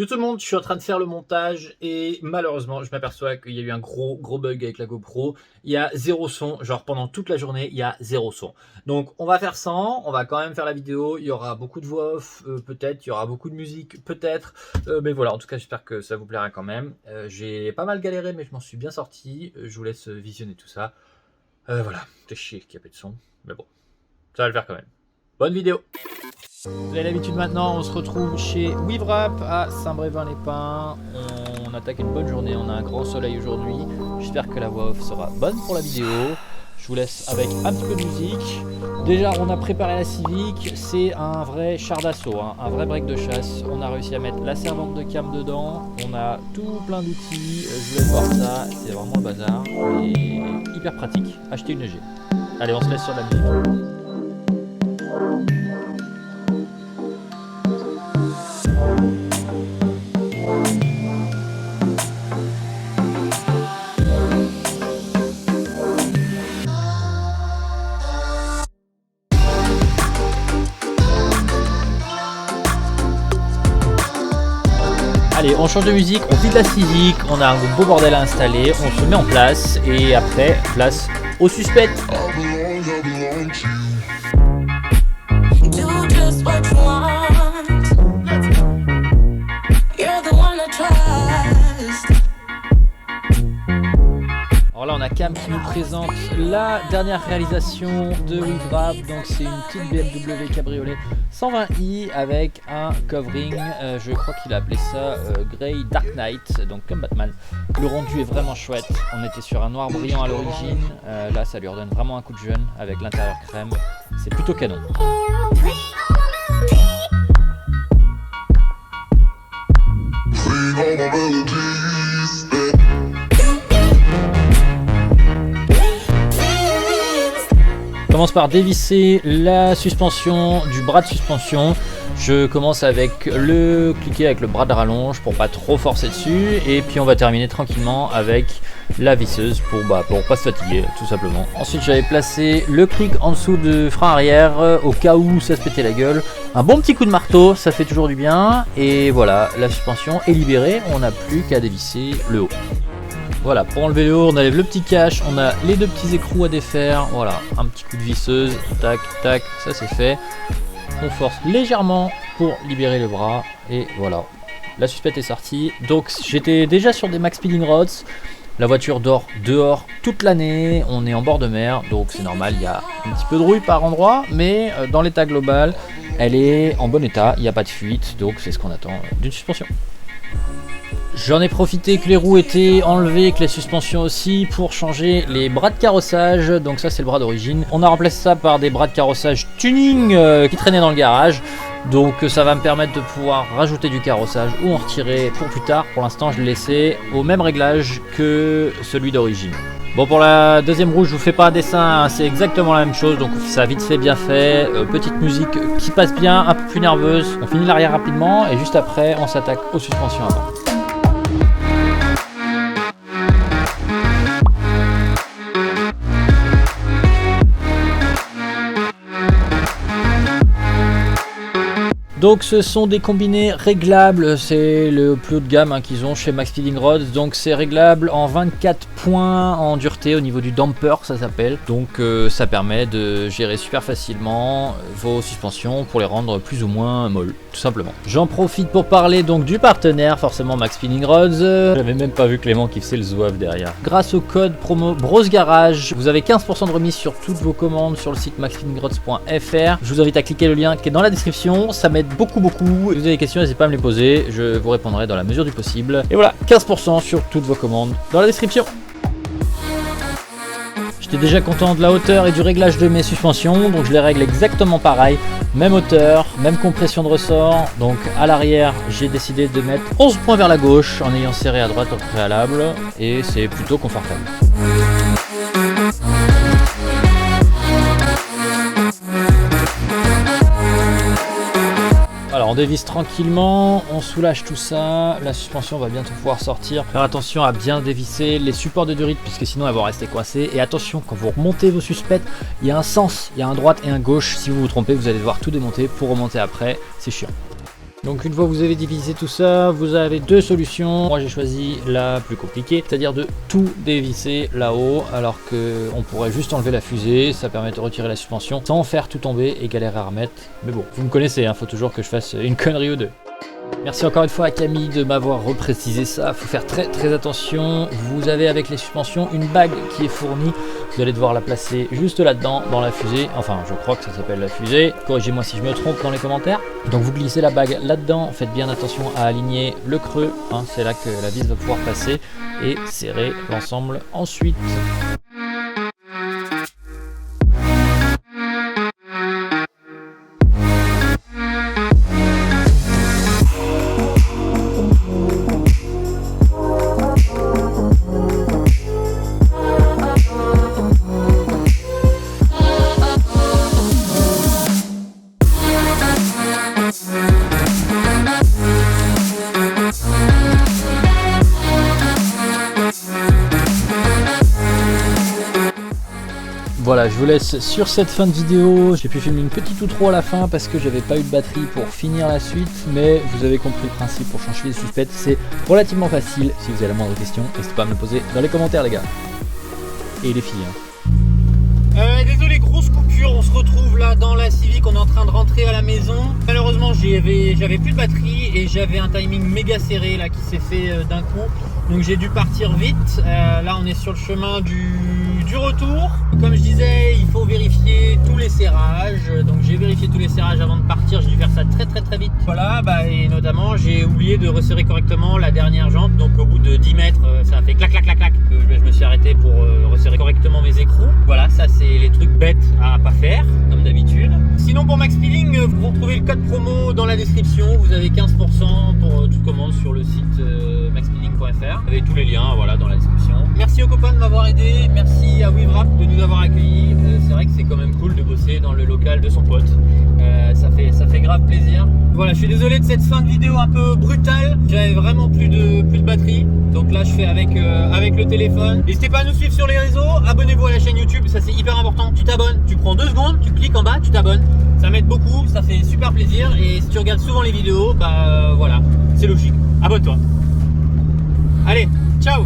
Yo tout le monde, je suis en train de faire le montage et malheureusement, je m'aperçois qu'il y a eu un gros bug avec la GoPro. Il y a zéro son, genre pendant toute la journée, il y a zéro son. Donc on va faire sans, on va quand même faire la vidéo. Il y aura beaucoup de voix off, peut-être, il y aura beaucoup de musique, peut-être. Mais voilà, en tout cas, j'espère que ça vous plaira quand même. J'ai pas mal galéré, mais je m'en suis bien sorti. Je vous laisse visionner tout ça. Voilà, c'est chier qu'il n'y a pas de son, mais bon, ça va le faire quand même. Bonne vidéo! Vous avez l'habitude maintenant, on se retrouve chez WeaveWrap à Saint-Brévin-les-Pins. On attaque une bonne journée, on a un grand soleil aujourd'hui. J'espère que la voix off sera bonne pour la vidéo. Je vous laisse avec un petit peu de musique. Déjà, on a préparé la Civic, c'est un vrai char d'assaut, hein, un vrai break de chasse. On a réussi à mettre la servante de cam dedans. On a tout plein d'outils. Je voulais voir ça, c'est vraiment le bazar. Et hyper pratique. Achetez une EG. Allez, on se laisse sur la musique. Allez, on change de musique, on vide la Civic, on a un beau bordel à installer, on se met en place et après, place au suspect. Alors là, on a Cam qui nous présente la dernière réalisation de WeaveWrap. Donc c'est une petite BMW cabriolet 120i avec un covering, je crois qu'il a appelé ça Grey Dark Knight, donc comme Batman. Le rendu est vraiment chouette, on était sur un noir brillant à l'origine, là ça lui redonne vraiment un coup de jeune avec l'intérieur crème, c'est plutôt canon. Je commence par dévisser la suspension du bras de suspension. Je commence avec le cliquer avec le bras de rallonge pour pas trop forcer dessus et puis on va terminer tranquillement avec la visseuse pour pas se fatiguer tout simplement. Ensuite j'avais placé le clic en dessous du frein arrière au cas où ça se pétait la gueule. Un bon petit coup de marteau, ça fait toujours du bien et voilà, la suspension est libérée, on n'a plus qu'à dévisser le haut. Voilà, pour enlever le haut, on enlève le petit cache, on a les deux petits écrous à défaire, voilà, un petit coup de visseuse, tac, tac, ça c'est fait. On force légèrement pour libérer le bras, et voilà, la suspette est sortie. Donc j'étais déjà sur des max speeding rods, la voiture dort dehors toute l'année, on est en bord de mer, donc c'est normal, il y a un petit peu de rouille par endroit, mais dans l'état global, elle est en bon état, il n'y a pas de fuite, donc c'est ce qu'on attend d'une suspension. J'en ai profité que les roues étaient enlevées, que les suspensions aussi, pour changer les bras de carrossage. Donc ça c'est le bras d'origine. On a remplacé ça par des bras de carrossage tuning qui traînaient dans le garage. Donc ça va me permettre de pouvoir rajouter du carrossage ou en retirer pour plus tard. Pour l'instant je l'ai laissé au même réglage que celui d'origine. Bon, pour la deuxième roue je vous fais pas un dessin, hein, c'est exactement la même chose, donc ça vite fait bien fait, petite musique qui passe bien, un peu plus nerveuse. On finit l'arrière rapidement et juste après on s'attaque aux suspensions avant. Donc ce sont des combinés réglables, c'est le plus haut de gamme qu'ils ont chez Max Speeding Rods. Donc c'est réglable en 24 points en dureté au niveau du damper, ça s'appelle. Donc ça permet de gérer super facilement vos suspensions pour les rendre plus ou moins molles, tout simplement. J'en profite pour parler donc du partenaire, forcément Max Speeding Rods. J'avais même pas vu Clément qui faisait le zouave derrière. Grâce au code promo Brosse Garage, vous avez 15% de remise sur toutes vos commandes sur le site maxspeedingrods.fr. Je vous invite à cliquer le lien qui est dans la description, ça m'aide beaucoup. Si vous avez des questions, n'hésitez pas à me les poser, je vous répondrai dans la mesure du possible. Et voilà, 15% sur toutes vos commandes dans la description. J'étais déjà content de la hauteur et du réglage de mes suspensions, donc je les règle exactement pareil. Même hauteur, même compression de ressort. Donc à l'arrière, j'ai décidé de mettre 11 points vers la gauche en ayant serré à droite au préalable, et c'est plutôt confortable. Alors on dévisse tranquillement, on soulage tout ça, la suspension va bientôt pouvoir sortir. Faire attention à bien dévisser les supports de durite puisque sinon elles vont rester coincées. Et attention, quand vous remontez vos suspects, il y a un sens, il y a un droite et un gauche. Si vous vous trompez, vous allez devoir tout démonter pour remonter après, c'est chiant. Donc une fois que vous avez divisé tout ça, vous avez deux solutions. Moi j'ai choisi la plus compliquée, c'est-à-dire de tout dévisser là-haut, alors qu'on pourrait juste enlever la fusée, ça permet de retirer la suspension sans faire tout tomber et galérer à remettre. Mais bon, vous me connaissez, hein, faut toujours que je fasse une connerie ou deux. Merci encore une fois à Camille de m'avoir reprécisé ça, faut faire très attention. Vous avez avec les suspensions une bague qui est fournie, vous allez devoir la placer juste là-dedans, dans la fusée, enfin je crois que ça s'appelle la fusée, corrigez-moi si je me trompe dans les commentaires. Donc vous glissez la bague là-dedans, faites bien attention à aligner le creux, hein, c'est là que la vis va pouvoir passer, et serrer l'ensemble ensuite. Voilà, je vous laisse sur cette fin de vidéo. J'ai pu filmer une petite outro à la fin parce que j'avais pas eu de batterie pour finir la suite, mais vous avez compris le principe. Pour changer les suspects, c'est relativement facile. Si vous avez la moindre question, n'hésitez pas à me le poser dans les commentaires, les gars. Et les filles. Désolé, grosse coupure, on se retrouve là dans la Civic, on est en train de rentrer à la maison. Malheureusement j'avais plus de batterie et j'avais un timing méga serré là qui s'est fait d'un coup. Donc j'ai dû partir vite. Là on est sur le chemin du retour. Comme je disais, il faut vérifier tous les serrages. Donc j'ai vérifié tous les serrages avant de partir, j'ai dû faire ça très vite. Voilà, et notamment j'ai oublié de resserrer correctement la dernière jante. Donc au bout de 10 mètres, ça a fait clac. Je me suis arrêté pour resserrer correctement mes écrous. Voilà, ça c'est les trucs bêtes à pas faire, comme d'habitude. Sinon pour Max Peeling, vous retrouvez le code promo dans la description. Vous avez 15% pour toute commande sur le site maxpeeling.fr. Vous avez tous les liens, voilà, dans la description. Merci aux copains de m'avoir aidé. Merci à WeWrap de nous avoir accueillis. C'est vrai que c'est quand même cool de bosser dans le local de son pote. Ça fait grave plaisir. Voilà, je suis désolé de cette fin de vidéo un peu brutale. J'avais vraiment plus de batterie. Donc là, je fais avec le téléphone. N'hésitez pas à nous suivre sur les réseaux. Abonnez-vous à la chaîne YouTube, ça c'est hyper important. Tu t'abonnes, tu prends 2 secondes, tu cliques en bas, tu t'abonnes. Ça m'aide beaucoup, ça fait super plaisir. Et si tu regardes souvent les vidéos, voilà, c'est logique. Abonne-toi. Allez, ciao!